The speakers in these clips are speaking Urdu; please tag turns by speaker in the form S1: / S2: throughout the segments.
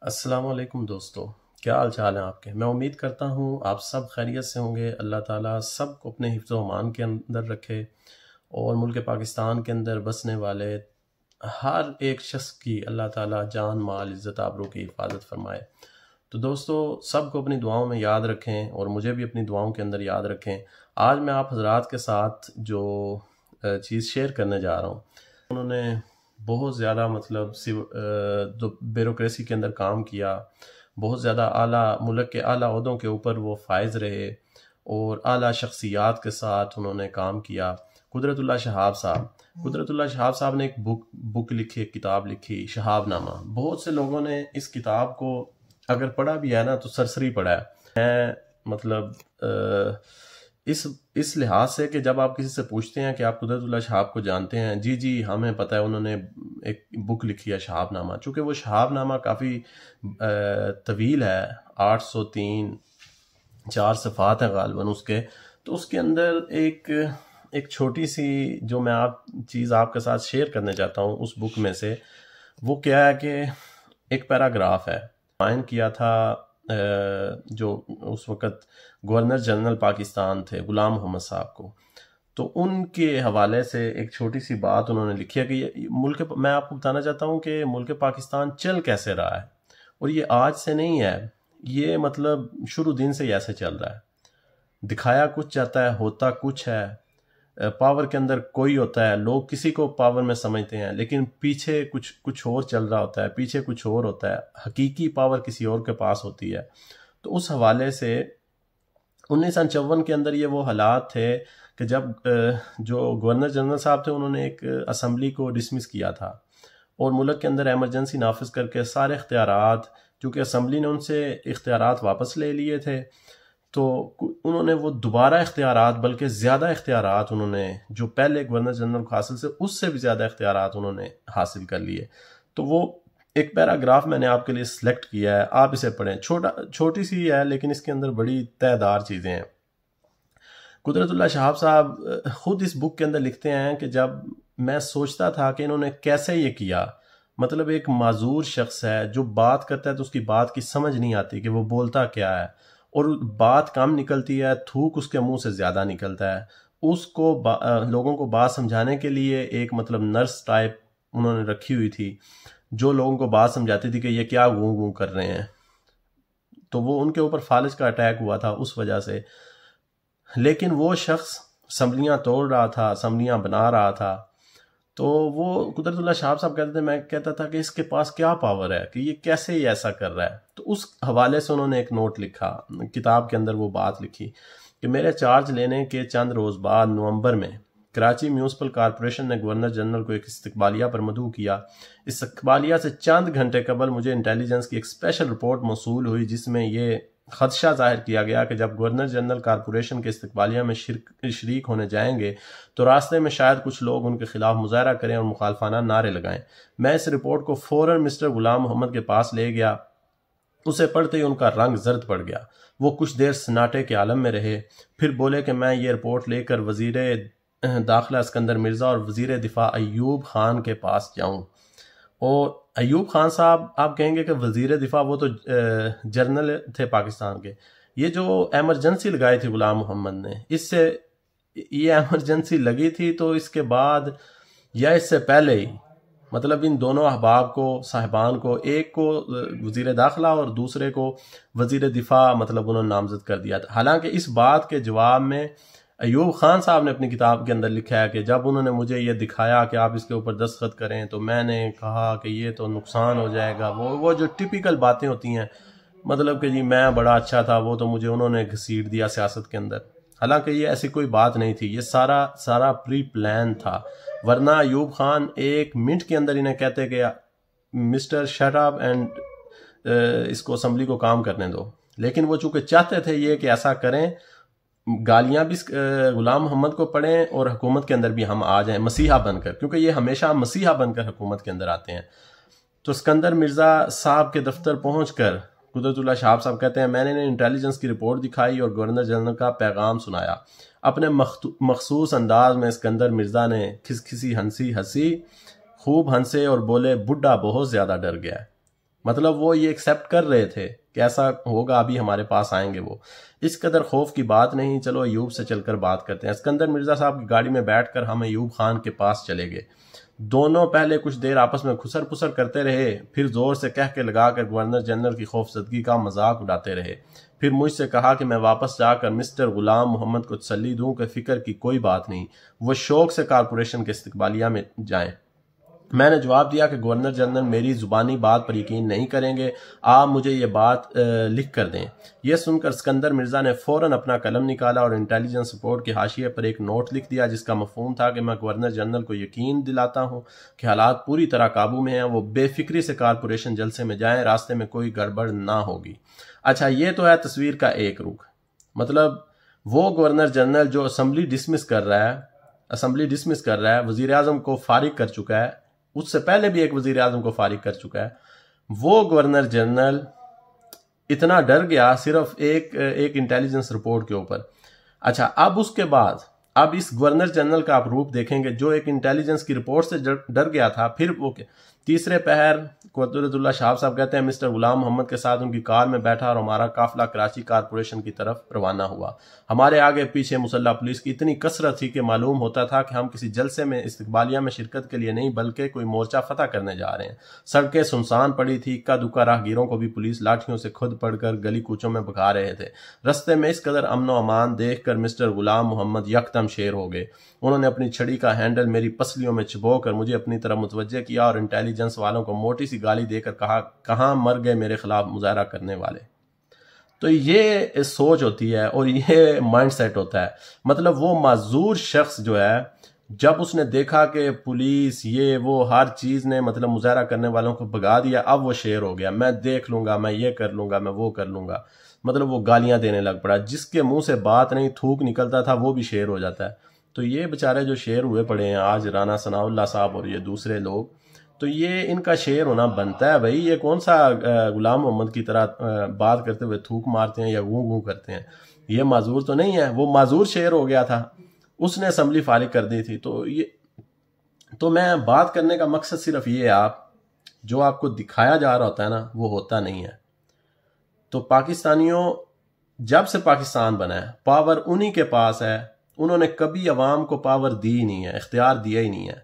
S1: السلام علیکم دوستو، کیا حال چال ہیں آپ کے؟ میں امید کرتا ہوں آپ سب خیریت سے ہوں گے۔ اللہ تعالیٰ سب کو اپنے حفظ و امان کے اندر رکھے اور ملک پاکستان کے اندر بسنے والے ہر ایک شخص کی اللہ تعالیٰ جان مال عزت آبرو کی حفاظت فرمائے۔ تو دوستو، سب کو اپنی دعاؤں میں یاد رکھیں اور مجھے بھی اپنی دعاؤں کے اندر یاد رکھیں۔ آج میں آپ حضرات کے ساتھ جو چیز شیئر کرنے جا رہا ہوں، انہوں نے بہت زیادہ جو بیوروکریسی کے اندر کام کیا، بہت زیادہ ملک کے اعلیٰ عہدوں کے اوپر وہ فائز رہے اور اعلیٰ شخصیات کے ساتھ انہوں نے کام کیا۔ قدرت اللہ شہاب صاحب نے ایک بک لکھی، ایک کتاب لکھی، شہاب نامہ۔ بہت سے لوگوں نے اس کتاب کو اگر پڑھا بھی ہے نا تو سرسری پڑھا ہے۔ میں اس لحاظ سے کہ جب آپ کسی سے پوچھتے ہیں کہ آپ قدرت اللہ شہاب کو جانتے ہیں، جی ہمیں پتہ ہے، انہوں نے ایک بک لکھی ہے شہاب نامہ۔ چونکہ وہ شہاب نامہ کافی طویل ہے، 803 4 صفحات ہیں غالباً اس کے، تو اس کے اندر ایک چھوٹی سی جو میں چیز آپ کے ساتھ شیئر کرنے چاہتا ہوں اس بک میں سے، وہ کیا ہے کہ ایک پیراگراف ہے قائم کیا تھا جو اس وقت گورنر جنرل پاکستان تھے، غلام محمد صاحب کو۔ تو ان کے حوالے سے ایک چھوٹی سی بات انہوں نے لکھی ہے کہ میں آپ کو بتانا چاہتا ہوں کہ ملک پاکستان چل کیسے رہا ہے، اور یہ آج سے نہیں ہے، یہ شروع دن سے ہی ایسے چل رہا ہے۔ دکھایا کچھ جاتا ہے، ہوتا کچھ ہے۔ پاور کے اندر کوئی ہوتا ہے، لوگ کسی کو پاور میں سمجھتے ہیں، لیکن پیچھے کچھ اور چل رہا ہوتا ہے، پیچھے کچھ اور ہوتا ہے، حقیقی پاور کسی اور کے پاس ہوتی ہے۔ تو اس حوالے سے 1954 کے اندر یہ وہ حالات تھے کہ جب جو گورنر جنرل صاحب تھے، انہوں نے ایک اسمبلی کو ڈسمس کیا تھا اور ملک کے اندر ایمرجنسی نافذ کر کے سارے اختیارات، چونکہ اسمبلی نے ان سے اختیارات واپس لے لیے تھے، تو انہوں نے وہ دوبارہ اختیارات، بلکہ زیادہ اختیارات انہوں نے جو پہلے گورنر جنرل کو حاصل سے اس سے بھی زیادہ اختیارات انہوں نے حاصل کر لیے۔ تو وہ ایک پیراگراف میں نے آپ کے لیے سلیکٹ کیا ہے، آپ اسے پڑھیں۔ چھوٹی سی ہے لیکن اس کے اندر بڑی تہ دار چیزیں ہیں۔ قدرت اللہ شہاب صاحب خود اس بک کے اندر لکھتے ہیں کہ جب میں سوچتا تھا کہ انہوں نے کیسے یہ کیا، مطلب ایک معذور شخص ہے جو بات کرتا ہے تو اس کی بات کی سمجھ نہیں آتی کہ وہ بولتا کیا ہے، اور بات کم نکلتی ہے، تھوک اس کے منہ سے زیادہ نکلتا ہے۔ اس کو لوگوں کو بات سمجھانے کے لیے ایک نرس ٹائپ انہوں نے رکھی ہوئی تھی جو لوگوں کو بات سمجھاتی تھی کہ یہ کیا گوں گوں کر رہے ہیں۔ تو وہ ان کے اوپر فالج کا اٹیک ہوا تھا اس وجہ سے، لیکن وہ شخص اسمبلیاں توڑ رہا تھا، اسمبلیاں بنا رہا تھا۔ تو وہ قدرت اللہ شہاب صاحب کہتے تھے، میں کہتا تھا کہ اس کے پاس کیا پاور ہے کہ یہ کیسے یہ ایسا کر رہا ہے۔ تو اس حوالے سے انہوں نے ایک نوٹ لکھا، کتاب کے اندر وہ بات لکھی کہ میرے چارج لینے کے چند روز بعد نومبر میں کراچی میونسپل کارپوریشن نے گورنر جنرل کو ایک استقبالیہ پر مدعو کیا۔ اس استقبالیہ سے چند گھنٹے قبل مجھے انٹیلیجنس کی ایک اسپیشل رپورٹ موصول ہوئی جس میں یہ خدشہ ظاہر کیا گیا کہ جب گورنر جنرل کارپوریشن کے استقبالیہ میں شریک ہونے جائیں گے تو راستے میں شاید کچھ لوگ ان کے خلاف مظاہرہ کریں اور مخالفانہ نعرے لگائیں۔ میں اس رپورٹ کو فوراً مسٹر غلام محمد کے پاس لے گیا۔ اسے پڑھتے ہی ان کا رنگ زرد پڑ گیا۔ وہ کچھ دیر سناٹے کے عالم میں رہے، پھر بولے کہ میں یہ رپورٹ لے کر وزیر داخلہ اسکندر مرزا اور وزیر دفاع ایوب خان کے پاس جاؤں۔ اور ایوب خان صاحب، آپ کہیں گے کہ وزیر دفاع، وہ تو جنرل تھے پاکستان کے۔ یہ جو ایمرجنسی لگائی تھی غلام محمد نے، اس سے یہ ایمرجنسی لگی تھی تو اس کے بعد یا اس سے پہلے ہی ان دونوں احباب کو، صاحبان کو، ایک کو وزیر داخلہ اور دوسرے کو وزیر دفاع انہوں نے نامزد کر دیا تھا۔ حالانکہ اس بات کے جواب میں ایوب خان صاحب نے اپنی کتاب کے اندر لکھا ہے کہ جب انہوں نے مجھے یہ دکھایا کہ آپ اس کے اوپر دستخط کریں تو میں نے کہا کہ یہ تو نقصان ہو جائے گا۔ وہ جو ٹپیکل باتیں ہوتی ہیں، کہ جی میں بڑا اچھا تھا، وہ تو مجھے انہوں نے گھسیٹ دیا سیاست کے اندر۔ حالانکہ یہ ایسی کوئی بات نہیں تھی، یہ سارا پری پلان تھا، ورنہ ایوب خان ایک منٹ کے اندر انہیں کہتے کہ مسٹر شٹ اپ اینڈ اس کو اسمبلی کو کام کرنے دو۔ لیکن وہ چونکہ چاہتے تھے یہ کہ ایسا کریں، گالیاں بھی غلام محمد کو پڑھیں اور حکومت کے اندر بھی ہم آ جائیں مسیحا بن کر، کیونکہ یہ ہمیشہ مسیحا بن کر حکومت کے اندر آتے ہیں۔ تو اسکندر مرزا صاحب کے دفتر پہنچ کر قدرت اللہ شہاب صاحب کہتے ہیں، میں نے انہیں انٹیلیجنس کی رپورٹ دکھائی اور گورنر جنرل کا پیغام سنایا۔ اپنے مخصوص انداز میں اسکندر مرزا نے کھسی ہنسی خوب ہنسے اور بولے، بڈھا بہت زیادہ ڈر گیا ہے۔ مطلب وہ یہ ایکسیپٹ کر رہے تھے کہ ایسا ہوگا، ابھی ہمارے پاس آئیں گے وہ. اس قدر خوف کی بات نہیں. چلو ایوب سے چل کر بات کرتے ہیں. اسکندر مرزا صاحب کی گاڑی میں بیٹھ کر ہم ایوب خان کے پاس چلے گئے. دونوں پہلے کچھ دیر آپس میں خسر پسر کرتے رہے، پھر زور سے کہہ کے لگا کر گورنر جنرل کی خوف زدگی کا مذاق اڑاتے رہے. پھر مجھ سے کہا کہ میں واپس جا کر مسٹر غلام محمد کو تسلی دوں کہ فکر کی کوئی بات نہیں، وہ شوق سے کارپوریشن کے استقبالیہ میں جائیں. میں نے جواب دیا کہ گورنر جنرل میری زبانی بات پر یقین نہیں کریں گے، آپ مجھے یہ بات لکھ کر دیں. یہ سن کر اسکندر مرزا نے فوراً اپنا قلم نکالا اور انٹیلیجنس رپورٹ کے حاشیے پر ایک نوٹ لکھ دیا، جس کا مفہوم تھا کہ میں گورنر جنرل کو یقین دلاتا ہوں کہ حالات پوری طرح قابو میں ہیں، وہ بے فکری سے کارپوریشن جلسے میں جائیں، راستے میں کوئی گڑبڑ نہ ہوگی. اچھا، یہ تو ہے تصویر کا ایک رخ. مطلب وہ گورنر جنرل جو اسمبلی ڈسمس کر رہا ہے، وزیر اعظم کو فارغ کر چکا ہے، اس سے پہلے بھی ایک وزیر اعظم کو فارغ کر چکا ہے، وہ گورنر جنرل اتنا ڈر گیا صرف ایک انٹیلیجنس رپورٹ کے اوپر. اچھا، اب اس کے بعد اب اس گورنر جنرل کا آپ روپ دیکھیں گے جو ایک انٹیلیجنس کی رپورٹ سے ڈر گیا تھا. پھر وہ تیسرے پہر قدرت اللہ شاہ صاحب کہتے ہیں مسٹر غلام محمد کے ساتھ ان کی کار میں بیٹھا اور ہمارا قافلہ کراچی کارپوریشن کی طرف روانہ ہوا. ہمارے آگے پیچھے مسلح پولیس کی اتنی کثرت تھی کہ معلوم ہوتا تھا کہ ہم کسی جلسے میں استقبالیہ میں شرکت کے لیے نہیں بلکہ کوئی مورچہ فتح کرنے جا رہے ہیں. سڑکیں سنسان پڑی تھی، اکا دکا راہگیروں کو بھی پولیس لاٹھیوں سے کھود پڑ کر گلی کوچوں میں بھگا رہے تھے. رستے میں اس قدر امن و امان دیکھ کر مسٹر غلام محمد یکدم شیر ہو گئے. انہوں نے اپنی چھڑی کا ہینڈل میری پسلیوں میں چبو کر مجھے اپنی طرف متوجہ کیا اور انٹیلیجنس والوں کو موٹی سی گالی دے کر کہا، کہاں مر گئے میرے خلاف مظاہرہ کرنے والے. تو یہ سوچ ہوتی ہے اور یہ مائنڈ سیٹ ہوتا ہے. مطلب وہ معذور شخص جو ہے، جب اس نے دیکھا کہ پولیس یہ وہ ہر چیز نے مطلب مظاہرہ کرنے والوں کو بھگا دیا، اب وہ شیر ہو گیا، میں دیکھ لوں گا، میں یہ کر لوں گا، میں وہ کر لوں گا. مطلب وہ گالیاں دینے لگ پڑا. جس کے منہ سے بات نہیں تھوک نکلتا تھا وہ بھی شیر ہو جاتا ہے. تو یہ بیچارے جو شیر ہوئے پڑے ہیں آج، رانا ثناء اللہ صاحب اور یہ دوسرے لوگ، تو یہ ان کا شیر ہونا بنتا ہے بھائی. یہ کون سا غلام محمد کی طرح بات کرتے ہوئے تھوک مارتے ہیں یا گوں گوں کرتے ہیں. یہ معذور تو نہیں ہے، وہ معذور شیر ہو گیا تھا، اس نے اسمبلی فارغ کر دی تھی. تو میں بات کرنے کا مقصد صرف یہ ہے، جو آپ کو دکھایا جا رہا ہوتا ہے نا وہ ہوتا نہیں ہے. تو پاکستانیوں، جب سے پاکستان بنا ہے پاور انہی کے پاس ہے. انہوں نے کبھی عوام کو پاور دی نہیں ہے، اختیار دیا ہی نہیں ہے.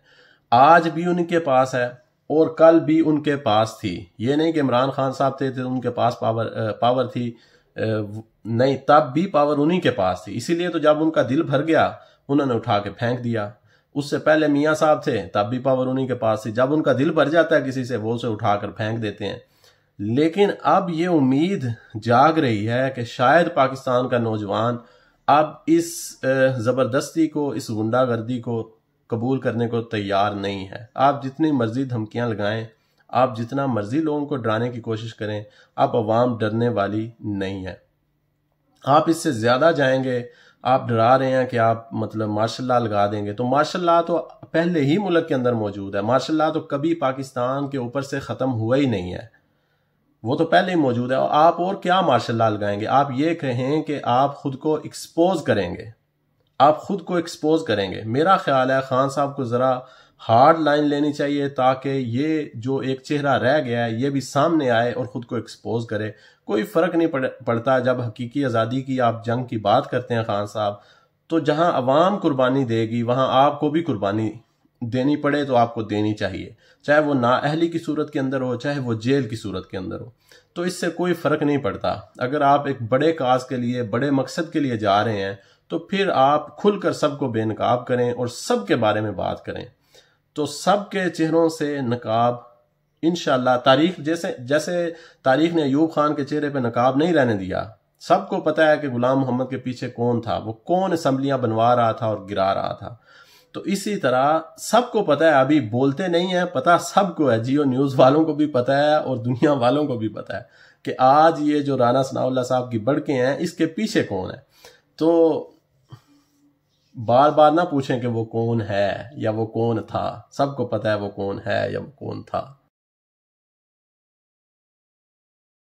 S1: آج بھی ان کے پاس ہے اور کل بھی ان کے پاس تھی. یہ نہیں کہ عمران خان صاحب تھے ان کے پاس پاور تھی، نہیں، تب بھی پاور انہی کے پاس تھی. اسی لیے تو جب ان کا دل بھر گیا انہوں نے اٹھا کے پھینک دیا. اس سے پہلے میاں صاحب تھے تب بھی پاور انہی کے پاس تھی. جب ان کا دل بھر جاتا ہے کسی سے وہ اسے اٹھا کر پھینک دیتے ہیں. لیکن اب یہ امید جاگ رہی ہے کہ شاید پاکستان کا نوجوان اب اس زبردستی کو، اس غنڈہ گردی کو قبول کرنے کو تیار نہیں ہے. آپ جتنی مرضی دھمکیاں لگائیں، آپ جتنا مرضی لوگوں کو ڈرانے کی کوشش کریں، اب عوام ڈرنے والی نہیں ہے. آپ اس سے زیادہ جائیں گے، آپ ڈرا رہے ہیں کہ آپ مطلب مارشل لا لگا دیں گے. تو مارشل لا تو پہلے ہی ملک کے اندر موجود ہے. مارشل لا تو کبھی پاکستان کے اوپر سے ختم ہوا ہی نہیں ہے، وہ تو پہلے ہی موجود ہے. آپ اور کیا مارشل لا لگائیں گے؟ آپ یہ کہیں کہ آپ خود کو ایکسپوز کریں گے، آپ خود کو ایکسپوز کریں گے. میرا خیال ہے خان صاحب کو ذرا ہارڈ لائن لینی چاہیے تاکہ یہ جو ایک چہرہ رہ گیا ہے یہ بھی سامنے آئے اور خود کو ایکسپوز کرے. کوئی فرق نہیں پڑتا. جب حقیقی آزادی کی آپ جنگ کی بات کرتے ہیں خان صاحب، تو جہاں عوام قربانی دے گی وہاں آپ کو بھی قربانی دینی پڑے تو آپ کو دینی چاہیے، چاہے وہ نااہلی کی صورت کے اندر ہو، چاہے وہ جیل کی صورت کے اندر ہو. تو اس سے کوئی فرق نہیں پڑتا. اگر آپ ایک بڑے کاز کے لیے، بڑے مقصد کے لیے جا رہے ہیں تو پھر آپ کھل کر سب کو بے نقاب کریں اور سب کے بارے میں بات کریں. تو سب کے چہروں سے نقاب انشاءاللہ، تاریخ جیسے تاریخ نے ایوب خان کے چہرے پہ نقاب نہیں رہنے دیا. سب کو پتا ہے کہ غلام محمد کے پیچھے کون تھا، وہ کون اسمبلیاں بنوا رہا تھا اور گرا رہا تھا. تو اسی طرح سب کو پتا ہے، ابھی بولتے نہیں ہیں، پتا سب کو ہے. جیو نیوز والوں کو بھی پتا ہے اور دنیا والوں کو بھی پتا ہے کہ آج یہ جو رانا ثناء اللہ صاحب کی بڑکیں ہیں اس کے پیچھے کون ہے. تو بار بار نہ پوچھیں کہ وہ کون ہے یا وہ کون تھا. سب کو پتا ہے وہ کون ہے یا وہ کون تھا.